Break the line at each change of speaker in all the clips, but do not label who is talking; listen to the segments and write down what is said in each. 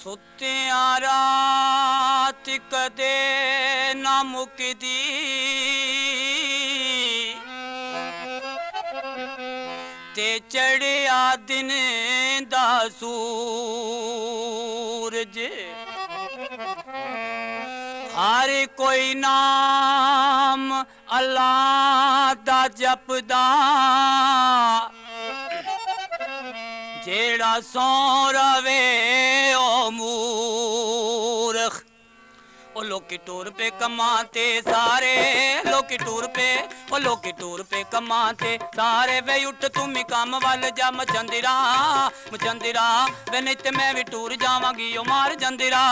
ਸੁੱਤਿਆਂ ਰਾਤ ਕਦੇ ਨਾ ਮੁੱਕਦੀ, ਤੇ ਚੜਿਆ ਦਿਨ ਦਾ ਸੂਰਜ। हर कोई नाम अल्लाह दा जपदा, जेड़ा सौ रवे ओ मूर्ख। ओ लोकी टूर पे कमाते सारे, लोकी टूर पे ओ लोकी टूर पे कमाते सारे। वे उठ तुम ही काम वाल जा मचंदिरा, मचंदिरा वे नहीं ते मैं भी टूर जावांगी ओ मार जंदिरा।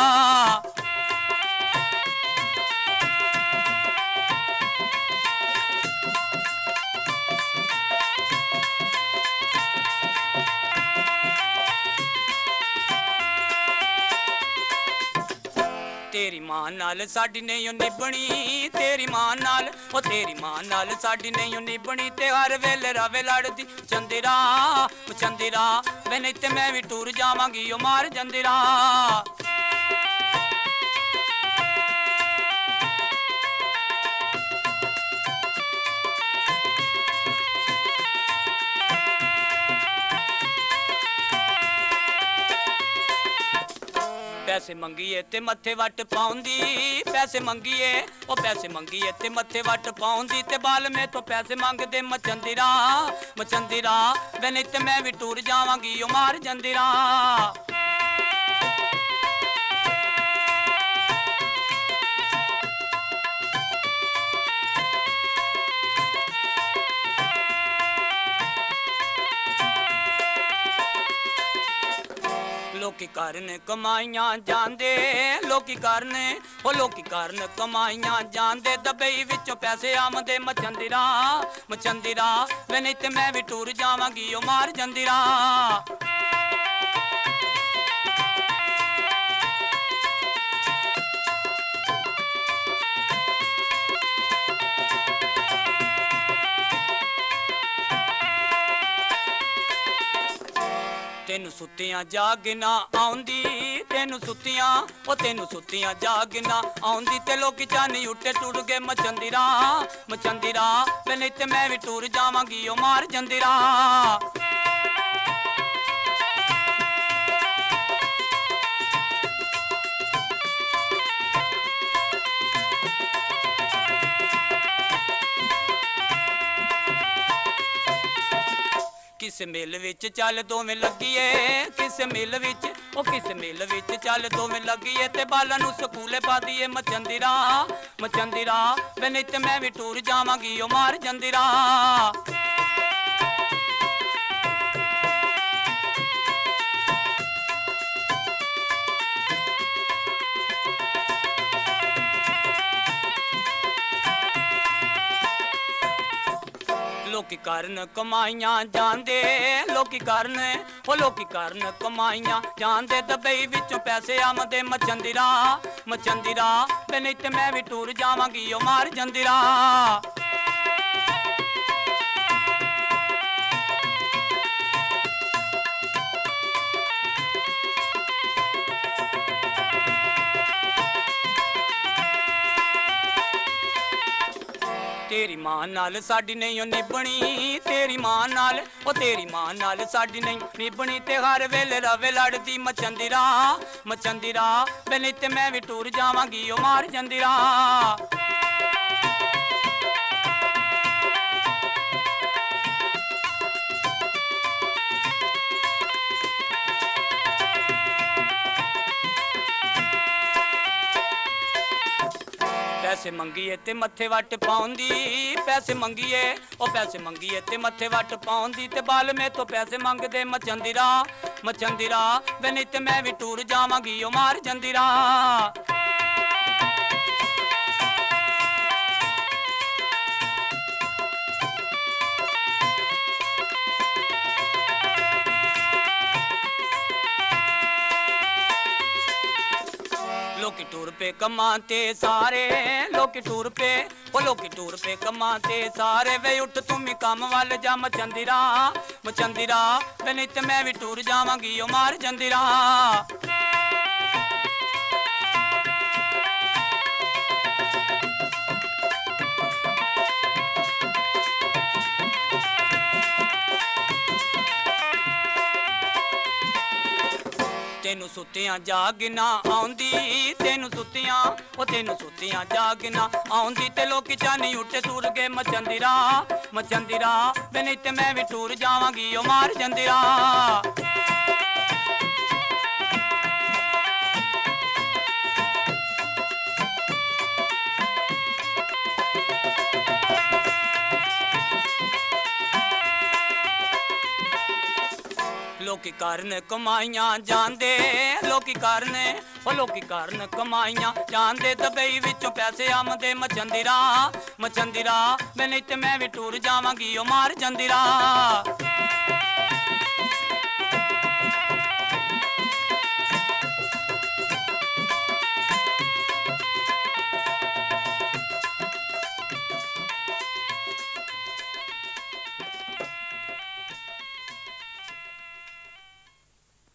तेरी मां नाल साडी नहीं निभनी, तेरी मां नाल ओ तेरी मां नाल साडी नहीं निभनी। ते हर वेले रवे लड़दी चंदिरा, चंदिरा वे नहीं ते मैं भी टूर जावांगी ओ मार जंदिरा। पैसे मंगीए ते मत्थे वट पाउंदी, पैसे मंगीए ओ पैसे मंगीए ते मत्थे वट पाउंदी। ते बाल में तो पैसे मंगदे मचंदिरा, मचंदिरा वे नहीं ते मैं भी टूर जावांगी ओ मार जंदिरा। लोकी करन कमाइयां जांदे, लोकी करन ओ लोकी करन कमाइयां जांदे। दबई विचों पैसे आमदे मचंदिरा, मचंदिरा वे नहीं ते मैं भी टूर जावांगी ओ मार जंदिरा। तेनू सुत्तियां जाग ना आउंदी, तेनू सुत्तियां ओ तेनू सुत्तियां जाग ना आउंदी। ते लोकी चानी उठे टुर गए मचंदिरा, मचंदिरा वे नहीं ते मैं भी टूर जावांगी ओ मार जंदिरा। किस मिल विच चल दोवें लगिए, किस मिल विच ओ किस मिल विच चल दोवें लगिए। ते बालां नू स्कूले पा दिए मचंदिरा, मचंदिरा वे नहीं ते मैं भी टूर जावांगी ओ मार जंदिरा। लोकी करन कमाइयां जांदे, लोकी करन ओ लोकी करन कमाइयां जांदे। दबई विचों पैसे आमदे मचंदिरा, मचंदिरा वे नहीं ते मैं भी टूर जावांगी ओ मार जंदिरा। तेरी मां नाल साडी नहीं निभनी, तेरी मां नाल ओ तेरी मां नाल साडी नहीं निभनी। ते हर वेले रवे लड़दी मचंदिरा, मचंदिरा वे नहीं ते मैं भी टूर जावांगी ओ मार जंदिरा। पैसे मंगीए ते मत्थे वट पाउंदी, पैसे मंगीए ओ पैसे मंगीए ते मत्थे वट पाउंदी। ते बाल में तो पैसे मंगदे मचंदिरा, मचंदिरा वे नहीं ते मैं भी टूर जावांगी ओ मार जंदिरा। लोकी टूर पे कमाते सारे, लोकी टूर पे ओ लोकी टूर पे कमाते सारे। वे उठ तुम ही काम वाल जा मचंदिरा, मचंदिरा वे नहीं ते मैं भी टूर जावांगी ओ मार जंदिरा। ਤੈਨੂੰ ਸੁੱਤਿਆਂ ਜਾਗ ਨਾ ਆਉਂਦੀ, ਤੈਨੂੰ ਸੁੱਤਿਆਂ ਜਾਗ ਨਾ ਆਉਂਦੀ। ਤੇ ਲੋਕੀ ਚਾਨੀ ਉੱਠੇ ਤੁਰ ਗਏ ਮਚੰਦਿਰਾ, ਮਚੰਦਿਰਾ ਵੇ ਨਹੀਂ ਤੇ ਮੈਂ ਵੀ ਟੁਰ ਜਾਵਾਂਗੀ ਓ ਮਾਰ ਜੰਦਿਰਾ। ਲੋਕੀ ਕਰਨ ਕਮਾਈਆਂ ਜਾਂਦੇ, ਲੋਕੀ ਕਰਨ ਕਮਾਈਆਂ ਜਾਂਦੇ। ਦੁਬਈ ਵਿੱਚੋਂ ਪੈਸੇ ਆਮਦੇ ਮਚੰਦਿਰਾ, ਮਚੰਦਿਰਾ ਵੇ ਨਹੀਂ ਤੇ ਮੈਂ ਵੀ ਟੁਰ ਜਾਵਾਂਗੀ ਓ ਮਾਰ ਜੰਦਿਰਾ।